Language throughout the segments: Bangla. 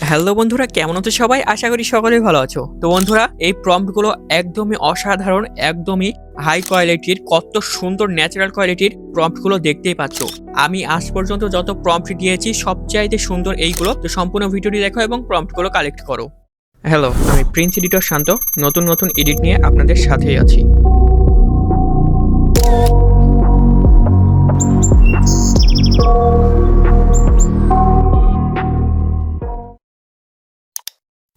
হ্যালো বন্ধুরা, কেমন আছো সবাই? আশা করি সকলেই ভালো আছো। তো বন্ধুরা, এই প্রম্পটগুলো একদমই অসাধারণ, একদমই হাই কোয়ালিটির, কত সুন্দর ন্যাচারাল কোয়ালিটির প্রম্পটগুলো দেখতেই পাচ্ছ। আমি আজ পর্যন্ত যত প্রম্পট দিয়েছি সবচাইতে সুন্দর এইগুলো। তো সম্পূর্ণ ভিডিওটি দেখো এবং প্রম্পটগুলো কালেক্ট করো। হ্যালো, আমি প্রিন্স এডিটর শান্ত, নতুন এডিট নিয়ে আপনাদের সাথেই আছি।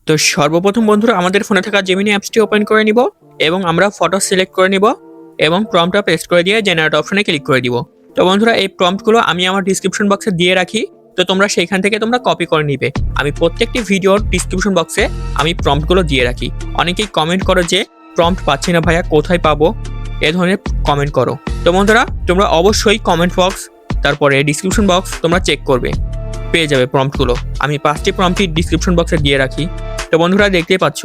তো সর্বপ্রথম বন্ধুরা, আমাদের ফোনে থাকা জেমিনি অ্যাপসটি ওপেন করে নিব এবং আমরা ফটো সিলেক্ট করে নিব এবং প্রম্পটটা পেস্ট করে দিয়ে জেনারেট অপশনে ক্লিক করে দিব। তো বন্ধুরা, এই প্রম্পটগুলো আমি আমার ডিসক্রিপশন বক্সে দিয়ে রাখি, তো তোমরা সেইখান থেকে তোমরা কপি করে নিবে। আমি প্রত্যেকটি ভিডিওর ডিসক্রিপশন বক্সে আমি প্রম্পটগুলো দিয়ে রাখি। অনেকেই কমেন্ট করো যে প্রম্পট পাচ্ছি না ভাইয়া, কোথায় পাবো, এ ধরনের কমেন্ট করো। তো বন্ধুরা, তোমরা অবশ্যই কমেন্ট বক্স, তারপরে ডিসক্রিপশন বক্স তোমরা চেক করবে, পেয়ে যাবে প্রম্পটগুলো। আমি 5টি প্রম্পটই ডিসক্রিপশন বক্সে দিয়ে রাখি। তো বন্ধুরা, দেখতেই পাচ্ছ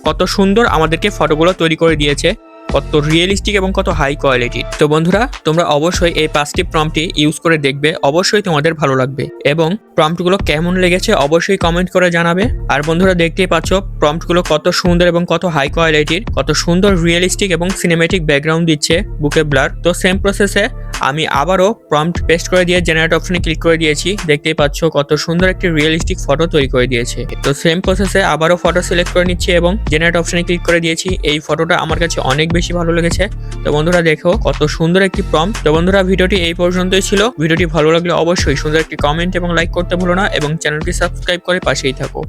কত সুন্দর আমাদেরকে ফটোগুলো তৈরি করে দিয়েছে, কত রিয়েলিস্টিক এবং কত হাই কোয়ালিটির। তো বন্ধুরা, তোমরা অবশ্যই এই 5টি প্রম্পটই ইউজ করে দেখবে, অবশ্যই তোমাদের ভালো লাগবে এবং প্রম্পটগুলো কেমন লেগেছে অবশ্যই কমেন্ট করে জানাবে। আর বন্ধুরা, দেখতেই পাচ্ছ প্রম্পটগুলো কত সুন্দর এবং কত হাই কোয়ালিটির, কত সুন্দর রিয়েলিস্টিক এবং সিনেমেটিক ব্যাকগ্রাউন্ড দিচ্ছে, বুকে ব্লার। তো সেম প্রসেসে আমি আবারও প্রম্পট পেস্ট করে দিয়ে জেনারেট অপশনে ক্লিক করে দিয়েছি। দেখতেই পাচ্ছ কত সুন্দর একটি রিয়েলিস্টিক ফটো তৈরি করে দিয়েছে। তো সেম প্রসেসে আবারও ফটো সিলেক্ট করে নিচ্ছি এবং জেনারেট অপশনে ক্লিক করে দিয়েছি। এই ফটোটা আমার কাছে অনেক বেশি ভালো লেগেছে। তো বন্ধুরা, দেখো কত সুন্দর একটি প্রম্পট। তো বন্ধুরা, ভিডিওটি এই পর্যন্তই ছিল। ভিডিওটি ভালো লাগলে অবশ্যই সুন্দর একটি কমেন্ট এবং লাইক করতে ভুলো না এবং চ্যানেলটি সাবস্ক্রাইব করে পাশেই থাকো।